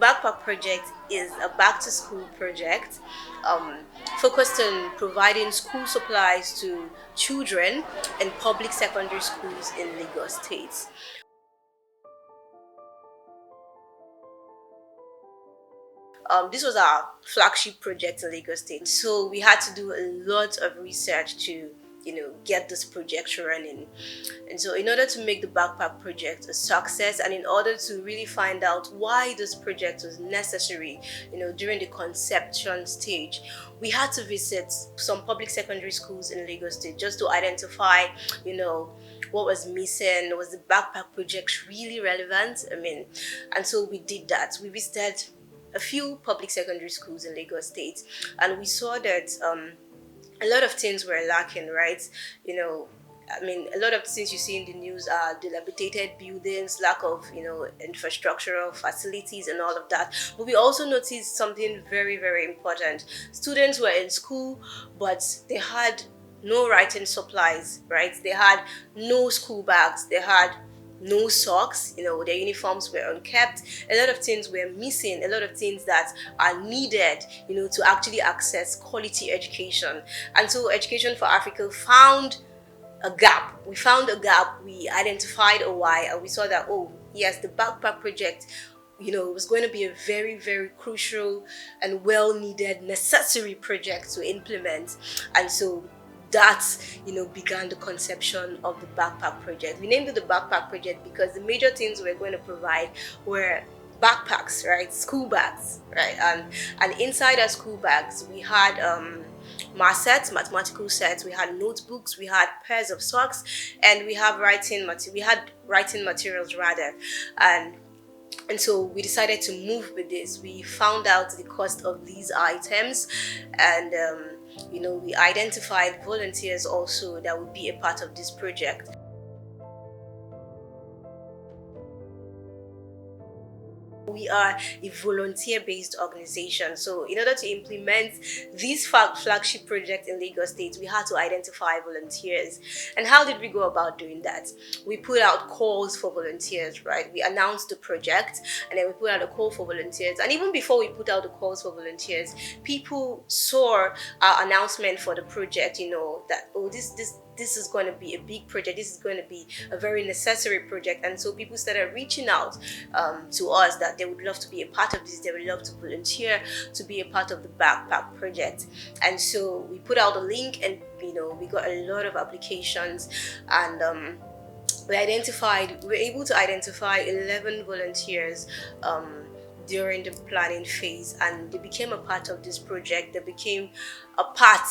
backpack project is a back to school project focused on providing school supplies to children in public secondary schools in Lagos State. This was our flagship project in Lagos State. So we had to do a lot of research to, get this project running. And so in order to make the backpack project a success, and in order to really find out why this project was necessary, during the conception stage, we had to visit some public secondary schools in Lagos State just to identify, what was missing. Was the backpack project really relevant? And so we did that. We visited a few public secondary schools in Lagos State, and we saw that a lot of things were lacking, right? A lot of things you see in the news are dilapidated buildings, lack of, infrastructural facilities and all of that. But we also noticed something very, very important. Students were in school, but they had no writing supplies, right? They had no school bags. They had no socks, their uniforms were unkept. A lot of things were missing, a lot of things that are needed, to actually access quality education. And so Education for Africa found a gap. We found a gap, we identified a why, and we saw that, oh, yes, the backpack project was going to be a very, very crucial and well-needed, necessary project to implement. And so that began the conception of the backpack project. We named it the backpack project because the major things we're going to provide were backpacks, right? School bags, right? And inside our school bags we had math sets, mathematical sets, we had notebooks, we had pairs of socks, and we had writing materials rather. And so we decided to move with this. We found out the cost of these items, and we identified volunteers also that would be a part of this project. We are a volunteer-based organization. So in order to implement this flagship project in Lagos State, we had to identify volunteers. And how did we go about doing that? We put out calls for volunteers, right? We announced the project, and then we put out a call for volunteers. And even before we put out the calls for volunteers, people saw our announcement for the project, that, oh, this is going to be a big project. This is going to be a very necessary project. And so people started reaching out to us that they would love to be a part of this. They would love to volunteer to be a part of the backpack project. And so we put out a link, and we got a lot of applications, and we were able to identify 11 volunteers during the planning phase, and they became a part of this project. They became a part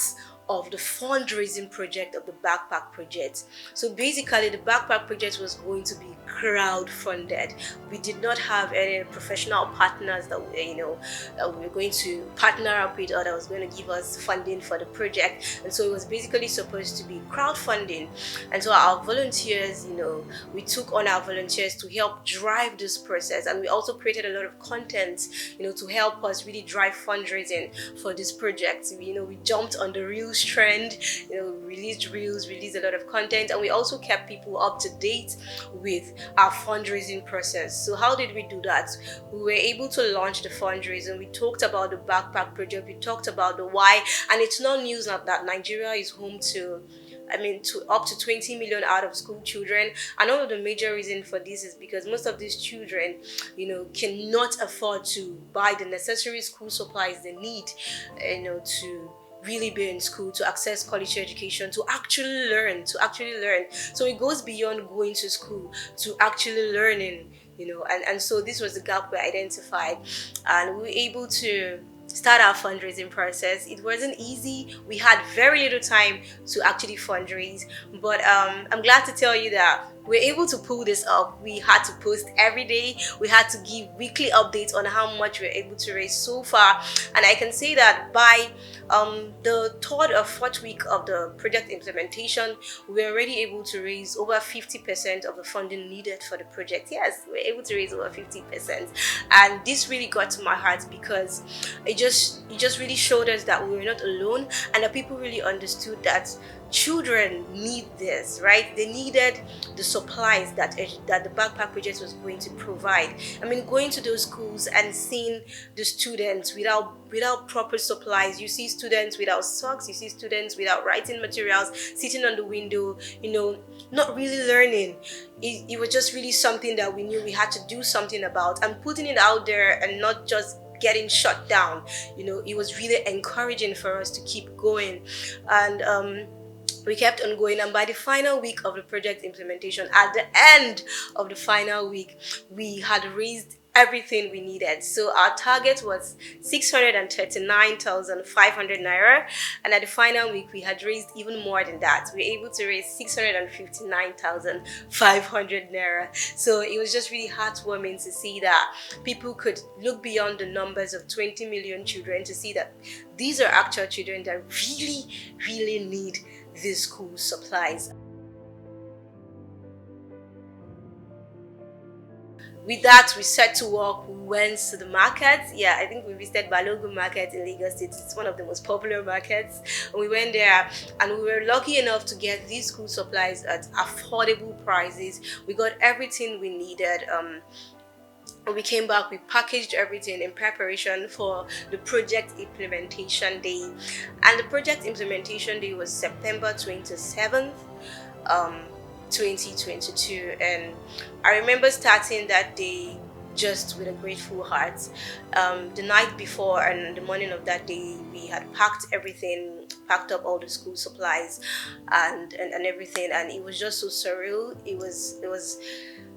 of the fundraising project of the backpack project. So basically the backpack project was going to be crowd-funded. We did not have any professional partners that we were going to partner up with, or that was going to give us funding for the project. And so it was basically supposed to be crowdfunding. And so our volunteers, we took on our volunteers to help drive this process, and we also created a lot of content to help us really drive fundraising for this project. We jumped on the Reels trend, released Reels, released a lot of content, and we also kept people up to date with our fundraising process. So how did we do that? We were able to launch the fundraising. We talked about the backpack project, we talked about the why, and it's not news that Nigeria is home to up to 20 million out of school children. And one of the major reasons for this is because most of these children, cannot afford to buy the necessary school supplies they need, to really be in school, to access quality education, to actually learn. So it goes beyond going to school to actually learning, and so this was the gap we identified, and we were able to start our fundraising process. It wasn't easy. We had very little time to actually fundraise, but I'm glad to tell you that we're able to pull this up. We had to post every day. We had to give weekly updates on how much we're able to raise so far. And I can say that by the third or fourth week of the project implementation, we're already able to raise over 50% of the funding needed for the project. Yes, we're able to raise over 50%. And this really got to my heart because it just really showed us that we were not alone, and that people really understood that children need this, right? They needed the supplies that the backpack project was going to provide. I mean, going to those schools and seeing the students without proper supplies. You see students without socks, you see students without writing materials, sitting on the window, not really learning. It was just really something that we knew we had to do something about, and putting it out there and not just getting shut down. It was really encouraging for us to keep going. And we kept on going, and by the final week of the project implementation, at the end of the final week, we had raised everything we needed. So our target was 639,500 naira, and at the final week we had raised even more than that. We were able to raise 659,500 naira. So it was just really heartwarming to see that people could look beyond the numbers of 20 million children to see that these are actual children that really, really need these school supplies. With that, we set to work. We went to the market. Yeah, I think we visited Balogun Market in Lagos State. It's one of the most popular markets. And we went there, and we were lucky enough to get these school supplies at affordable prices. We got everything we needed. When we came back, we packaged everything in preparation for the project implementation day. And the project implementation day was September 27th. 2022, and I remember starting that day just with a grateful heart. The night before and the morning of that day, we had packed everything, packed up all the school supplies and everything, and it was just so surreal. It was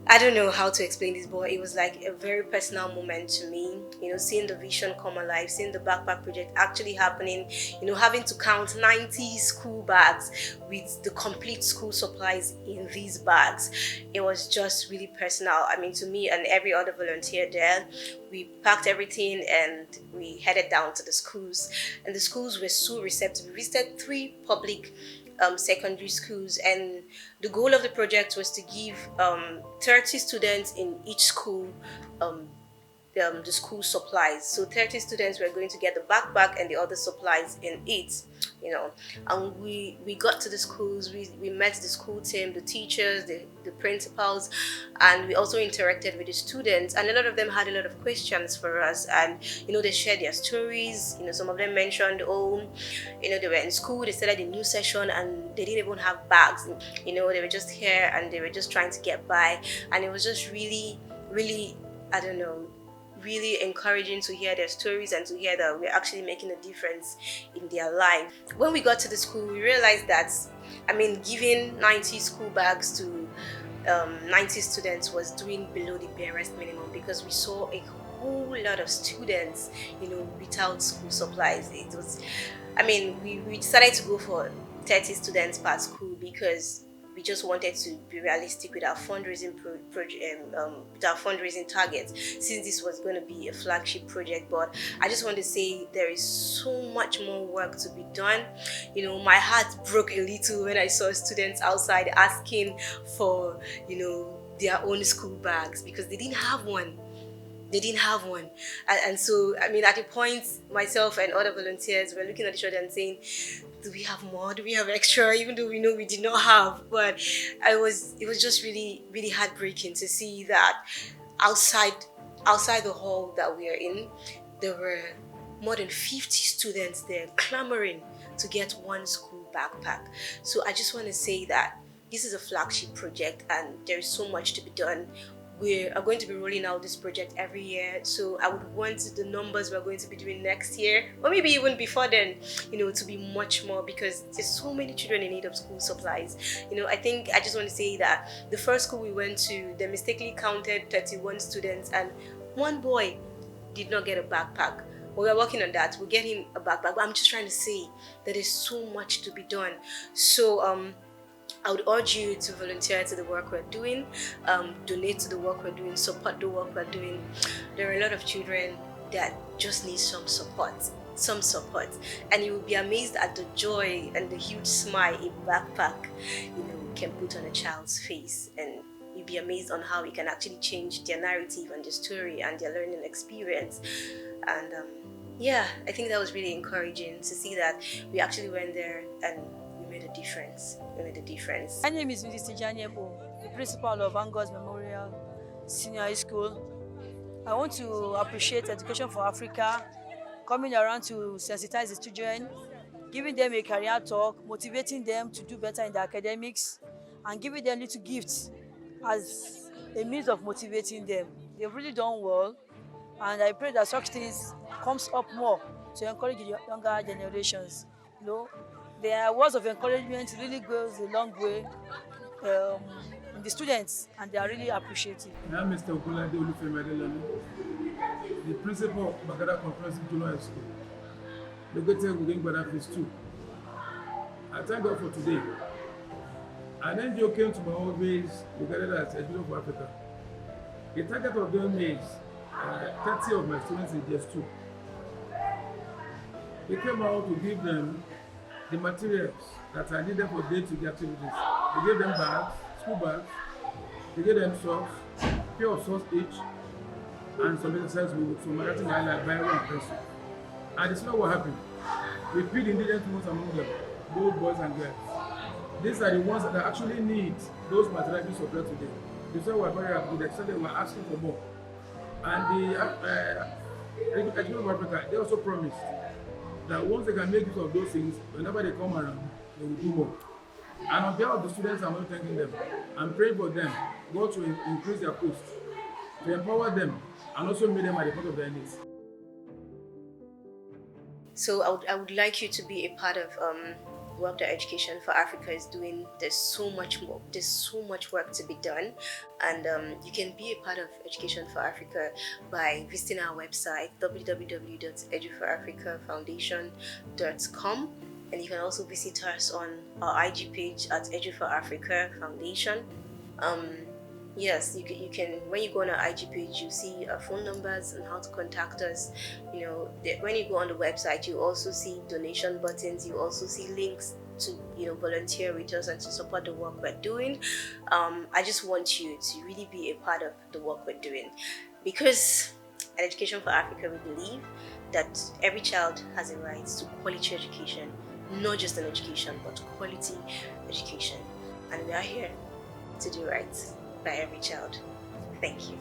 I don't know how to explain this, but it was like a very personal moment to me, seeing the vision come alive, seeing the backpack project actually happening, having to count 90 school bags with the complete school supplies in these bags. It was just really personal. I mean, to me and every other volunteer there, we packed everything and we headed down to the schools, and the schools were so receptive. We visited 3 public secondary schools, and the goal of the project was to give 30 students in each school the school supplies. So 30 students were going to get the backpack and the other supplies in it, and we got to the schools. We met the school team, the teachers, the principals, and we also interacted with the students, and a lot of them had a lot of questions for us, and they shared their stories. Some of them mentioned, they were in school, they started a new session and they didn't even have bags. They were just here and they were just trying to get by, and it was just really, really, I don't know, really encouraging to hear their stories and to hear that we're actually making a difference in their life. When we got to the school, we realized that, giving 90 school bags to 90 students was doing below the barest minimum, because we saw a whole lot of students, without school supplies. It was, we decided to go for 30 students per school because we just wanted to be realistic with our fundraising fundraising targets, since this was going to be a flagship project. But I just want to say there is so much more work to be done. My heart broke a little when I saw students outside asking for their own school bags because they didn't have one. And so at the point, myself and other volunteers were looking at each other and saying, do we have more? Do we have extra? Even though we know we did not have. But it was just really, really heartbreaking to see that outside the hall that we are in, there were more than 50 students there clamoring to get one school backpack. So I just want to say that this is a flagship project and there is so much to be done. We are going to be rolling out this project every year, so I would want the numbers we're going to be doing next year, or maybe even before then, to be much more, because there's so many children in need of school supplies. I think I just want to say that the first school we went to, they mistakenly counted 31 students and one boy did not get a backpack. We are working on that. We'll get him a backpack, but I'm just trying to say that there's so much to be done. So I would urge you to volunteer to the work we're doing, donate to the work we're doing, support the work we're doing. There are a lot of children that just need some support, and you will be amazed at the joy and the huge smile a backpack, can put on a child's face, and you'll be amazed on how it can actually change their narrative and their story and their learning experience. And I think that was really encouraging to see that we actually went there and we made the difference. We made the difference. My name is Mrs. Tijani Ebo, the principal of Angos Memorial Senior High School. I want to appreciate Education for Africa coming around to sensitize the children, giving them a career talk, motivating them to do better in their academics, and giving them little gifts as a means of motivating them. They've really done well, and I pray that such things comes up more to encourage the younger generations. You know, their words of encouragement really goes a long way um, in the students, and they are really appreciative. I'm Mr. Okulade Olufemi, the principal of Bagada Comprehensive Junior High School, located within Gbada Phase 2. I thank God for today. An NGO came to my own base regarded as Education for Africa. The target of them is 30 of my students in just 2. They came out to give them the materials that are needed for day-to-day activities. They gave them bags, school bags, they gave them socks, pair of socks each, and some exercise with some writing like Bible and pencil. And it's not what happened. We picked indigent ones among them, both boys and girls. These are the ones that actually need those materials being supplied today. They said we're very happy. They said they were asking for more. And the Education of Africa, they also promised that once they can make use of those things, whenever they come around, they will do more. And on behalf of the students, I'm not thanking them. I'm praying for them, God to increase their post, to empower them, and also meet them at the point of their needs. So I would like you to be a part of work that Education for Africa is doing. There's so much more. There's so much work to be done, and you can be a part of Education for Africa by visiting our website www.eduforafricafoundation.com, and you can also visit us on our IG page at Edu for Africa Foundation. Yes, you can when you go on our IG page, you see our phone numbers and how to contact us. You know, when you go on the website, you also see donation buttons. You also see links to volunteer with us and to support the work we're doing. I just want you to really be a part of the work we're doing, because at Education for Africa, we believe that every child has a right to quality education, not just an education, but quality education, and we are here to do right by every child. Thank you.